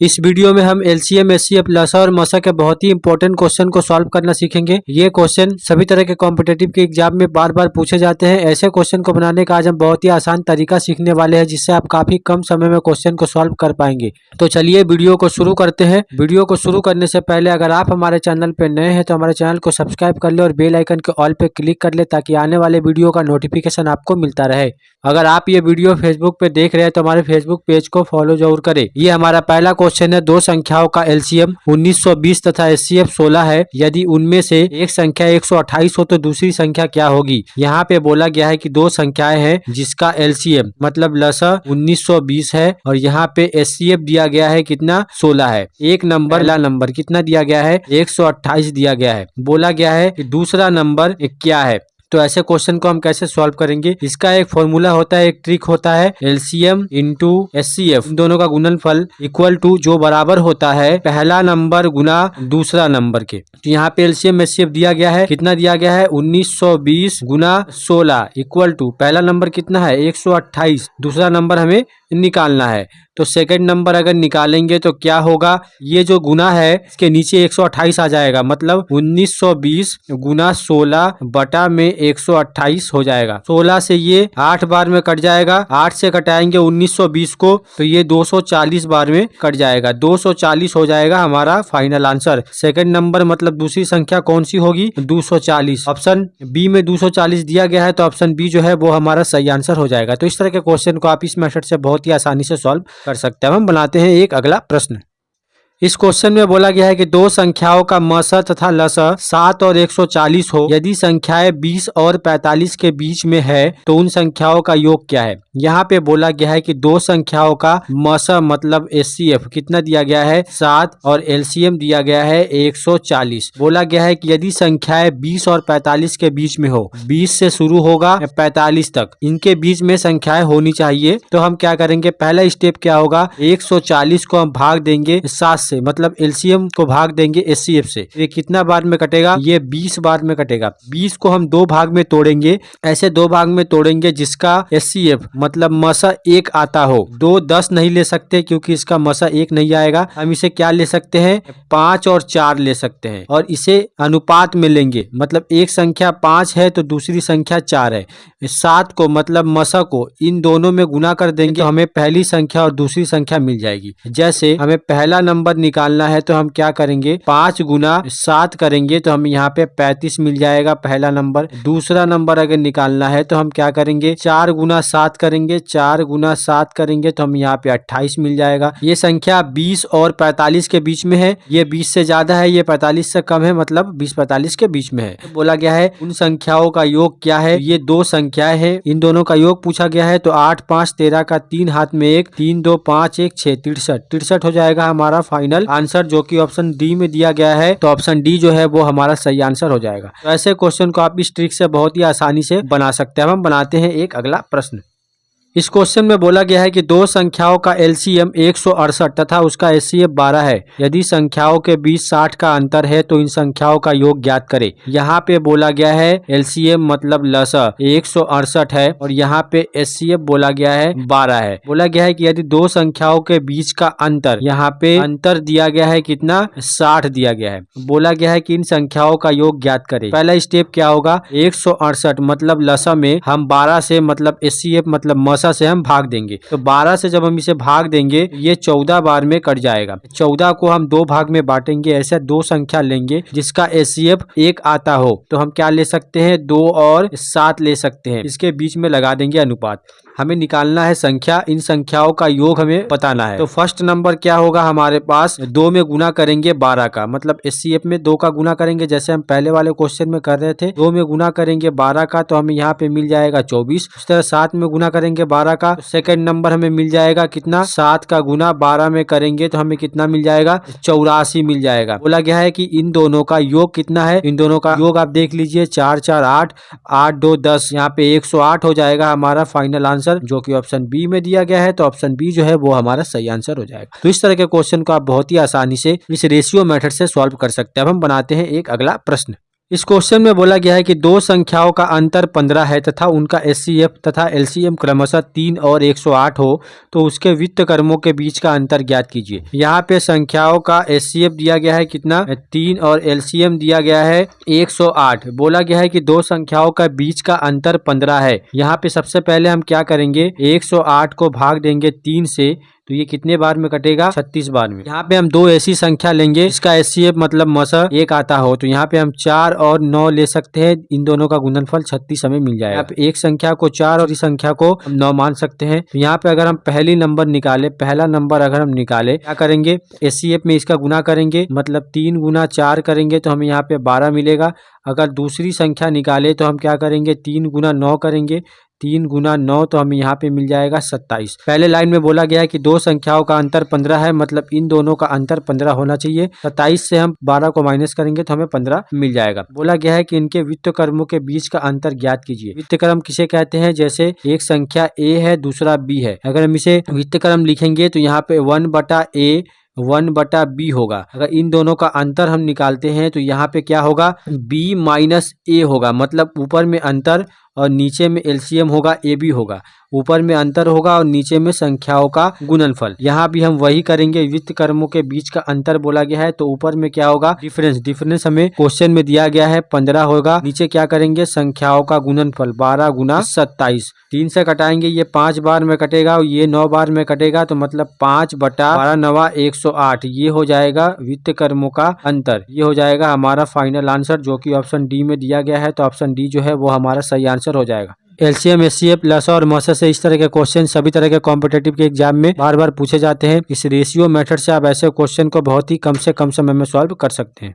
इस वीडियो में हम एलसीएम, एचसीएफ, लसा और मसा के बहुत ही इंपॉर्टेंट क्वेश्चन को सॉल्व करना सीखेंगे। ये क्वेश्चन सभी तरह के कॉम्पिटेटिव के एग्जाम में बार बार पूछे जाते हैं। ऐसे क्वेश्चन को बनाने का आज हम बहुत ही आसान तरीका सीखने वाले हैं, जिससे आप काफी कम समय में क्वेश्चन को सॉल्व कर पाएंगे। तो चलिए वीडियो को शुरू करते हैं। वीडियो को शुरू करने से पहले अगर आप हमारे चैनल पर नए हैं तो हमारे चैनल को सब्सक्राइब कर ले और बेल आइकन के ऑल पे क्लिक कर ले, ताकि आने वाले वीडियो का नोटिफिकेशन आपको मिलता रहे। अगर आप ये वीडियो फेसबुक पे देख रहे हैं तो हमारे फेसबुक पेज को फॉलो जरूर करें। ये हमारा पहला क्वेश्चन है। दो संख्याओं का एलसीएम 1920 तथा एचसीएफ 16 है। यदि उनमें से एक संख्या 128 हो तो दूसरी संख्या क्या होगी। यहाँ पे बोला गया है कि दो संख्याएं हैं जिसका एलसीएम मतलब लसा 1920 है और यहाँ पे एचसीएफ दिया गया है कितना 16 है। एक नंबर पहला नंबर कितना दिया गया है 128 दिया गया है। बोला गया है कि दूसरा नंबर क्या है। तो ऐसे क्वेश्चन को हम कैसे सॉल्व करेंगे। इसका एक फॉर्मूला होता है, एक ट्रिक होता है, एलसीएम इंटू एचसीएफ, दोनों का गुणनफल इक्वल टू जो बराबर होता है पहला नंबर गुना दूसरा नंबर के। तो यहाँ पे एलसीएम एचसीएफ दिया गया है, कितना दिया गया है 1920 गुना 16 इक्वल टू पहला नंबर कितना है 128, दूसरा नंबर हमें निकालना है। तो सेकंड नंबर अगर निकालेंगे तो क्या होगा, ये जो गुना है इसके नीचे 128 आ जाएगा, मतलब 1920 गुना 16 बटा में 128 हो जाएगा। 16 से ये 8 बार में कट जाएगा, 8 से कटाएंगे 1920 को तो ये 240 बार में कट जाएगा। 240 हो जाएगा हमारा फाइनल आंसर। सेकंड नंबर मतलब दूसरी संख्या कौन सी होगी 240। ऑप्शन बी में 240 दिया गया है, तो ऑप्शन बी जो है वो हमारा सही आंसर हो जाएगा। तो इस तरह के क्वेश्चन को आप इस मेथड से बहुत ही आसानी से सॉल्व कर सकते हैं। हम बनाते हैं एक अगला प्रश्न। इस क्वेश्चन में बोला गया है कि दो संख्याओं का मसा तथा लसा 7 और 140 हो। यदि संख्याएं 20 और 45 के बीच में है तो उन संख्याओं का योग क्या है। यहाँ पे बोला गया है कि दो संख्याओं का मसा मतलब एचसीएफ कितना दिया गया है 7 और एलसीएम दिया गया है 140। बोला गया है कि यदि संख्याएं 20 और 45 के बीच में हो, 20 से शुरू होगा 45 तक, इनके बीच में संख्याएं होनी चाहिए। तो हम क्या करेंगे, पहला स्टेप क्या होगा 140 को हम भाग देंगे 7 से, मतलब एलसीएम को भाग देंगे एचसीएफ से। ये कितना बार में कटेगा, ये 20 बार में कटेगा। 20 को हम दो भाग में तोड़ेंगे, ऐसे दो भाग में तोड़ेंगे जिसका एचसीएफ मतलब मसा 1 आता हो। 2 10 नहीं ले सकते क्योंकि इसका मसा 1 नहीं आएगा। हम इसे क्या ले सकते हैं 5 और 4 ले सकते हैं और इसे अनुपात में लेंगे, मतलब एक संख्या 5 है तो दूसरी संख्या 4 है। 7 को मतलब मसा को इन दोनों में गुना कर देंगे तो हमें पहली संख्या और दूसरी संख्या मिल जाएगी। जैसे हमें पहला नंबर निकालना है तो हम क्या करेंगे 5 गुना 7 करेंगे तो हमें यहाँ पे 35 मिल जाएगा पहला नंबर। दूसरा नंबर अगर निकालना है तो हम क्या करेंगे 4 गुना 7 करेंगे, 4 गुना 7 करेंगे तो हम यहाँ पे 28 मिल जाएगा। ये संख्या 20 और 45 के बीच में है, ये 20 से ज्यादा है, ये 45 से कम है, मतलब 20-45 के बीच में है। तो बोला गया है उन संख्याओं का योग क्या है। ये दो संख्याएं हैं, इन दोनों का योग पूछा गया है। तो 8 5 13 का 3 हाथ में 1, 3 2 5 1 6 63 हो जाएगा हमारा फाइनल आंसर, जो कि ऑप्शन डी में दिया गया है। तो ऑप्शन डी जो है वो हमारा सही आंसर हो जाएगा। तो ऐसे क्वेश्चन को आप इस ट्रिक से बहुत ही आसानी से बना सकते हैं। हम बनाते हैं एक अगला प्रश्न। इस क्वेश्चन में बोला गया है कि दो संख्याओं का एलसीएम 168 तथा उसका एचसीएफ 12 है। यदि संख्याओं के बीच 60 का अंतर है तो इन संख्याओं का योग ज्ञात करें। यहाँ पे बोला गया है एलसीएम मतलब लसा 168 है और यहाँ पे एचसीएफ बोला गया है 12 है। बोला गया है कि यदि दो संख्याओं के बीच का अंतर, यहाँ पे अंतर दिया गया है कितना 60 दिया गया है। बोला गया है कि इन संख्याओं का योग ज्ञात करें। पहला स्टेप क्या होगा 168 मतलब लसा में हम 12 से मतलब एचसीएफ मतलब से हम भाग देंगे। तो 12 से जब हम इसे भाग देंगे ये 14 बार में कट जाएगा। 14 को हम दो भाग में बांटेंगे, ऐसे दो संख्या लेंगे जिसका एचसीएफ 1 आता हो। तो हम क्या ले सकते हैं 2 और 7 ले सकते हैं, इसके बीच में लगा देंगे अनुपात। हमें निकालना है संख्या, इन संख्याओं का योग हमें बताना है। तो फर्स्ट नंबर क्या होगा हमारे पास 2 में गुना करेंगे 12 का, मतलब एचसीएफ में 2 का गुना करेंगे जैसे हम पहले वाले क्वेश्चन में कर रहे थे। 2 में गुना करेंगे 12 का तो हमें यहाँ पे मिल जाएगा 24। इस तरह 7 में गुना करेंगे 12 का, तो सेकंड नंबर हमें मिल जाएगा कितना 7 का गुना 12 में करेंगे तो हमें कितना मिल जाएगा 84 मिल जाएगा। बोला गया है कि इन दोनों का योग कितना है, इन दोनों का योग आप देख लीजिए 4 4 8 8 2 10, यहाँ पे 108 हो जाएगा हमारा फाइनल आंसर, जो कि ऑप्शन बी में दिया गया है। तो ऑप्शन बी जो है वो हमारा सही आंसर हो जाएगा। तो इस तरह के क्वेश्चन को आप बहुत ही आसानी से इस रेशियो मेथड से सॉल्व कर सकते हैं। अब हम बनाते हैं एक अगला प्रश्न। इस क्वेश्चन में बोला गया है कि दो संख्याओं का अंतर 15 है तथा उनका एचसीएफ तथा एलसीएम क्रमशः 3 और 108 हो तो उसके वित्त कर्मों के बीच का अंतर ज्ञात कीजिए। यहाँ पे संख्याओं का एचसीएफ दिया गया है कितना 3 और एलसीएम दिया गया है 108। बोला गया है कि दो संख्याओं का बीच का अंतर 15 है। यहाँ पे सबसे पहले हम क्या करेंगे 108 को भाग देंगे 3 से तो ये कितने बार में कटेगा 36 बार में। यहाँ पे हम दो ऐसी संख्या लेंगे इसका एचसीएफ मतलब मसा 1 आता हो तो यहाँ पे हम 4 और 9 ले सकते हैं। इन दोनों का गुणनफल 36 हमें मिल जाएगा। आप एक संख्या को 4 और इस संख्या को हम 9 मान सकते हैं। तो यहाँ पे अगर हम पहला नंबर अगर हम निकाले क्या करेंगे एचसीएफ में इसका गुना करेंगे मतलब 3 गुना 4 करेंगे तो हमें यहाँ पे 12 मिलेगा। अगर दूसरी संख्या निकाले तो हम क्या करेंगे 3 गुना 9 करेंगे 3 गुना 9 तो हमें यहाँ पे मिल जाएगा 27। पहले लाइन में बोला गया है कि दो संख्याओं का अंतर 15 है मतलब इन दोनों का अंतर 15 होना चाहिए। 27 से हम 12 को माइनस करेंगे तो हमें 15 मिल जाएगा। बोला गया है कि इनके वित्त कर्मों के बीच का अंतर ज्ञात कीजिए। वित्त कर्म किसे कहते हैं जैसे एक संख्या ए है दूसरा बी है। अगर हम इसे वित्त कर्म लिखेंगे तो यहाँ पे 1/a 1/b होगा। अगर इन दोनों का अंतर हम निकालते हैं तो यहाँ पे क्या होगा b माइनस a होगा मतलब ऊपर में अंतर और नीचे में एलसीएम होगा ए बी होगा। ऊपर में अंतर होगा और नीचे में संख्याओं का गुणनफल। यहाँ भी हम वही करेंगे वित्त कर्मों के बीच का अंतर बोला गया है तो ऊपर में क्या होगा डिफरेंस हमें क्वेश्चन में दिया गया है 15 होगा। नीचे क्या करेंगे संख्याओं का गुणनफल 12 गुना 27। 3 से कटाएंगे ये 5 बार में कटेगा और ये 9 बार में कटेगा तो मतलब 5/12 9 108 ये हो जाएगा वित्त कर्मों का अंतर। ये हो जाएगा हमारा फाइनल आंसर जो कि ऑप्शन डी में दिया गया है। तो ऑप्शन डी जो है वो हमारा सही आंसर हो जाएगा। एलसीएम एचसीएफ लसा और मसा से इस तरह के क्वेश्चन सभी तरह के कॉम्पिटेटिव के एग्जाम में बार बार पूछे जाते हैं। इस रेशियो मेथड से आप ऐसे क्वेश्चन को बहुत ही कम से कम समय में सॉल्व कर सकते हैं।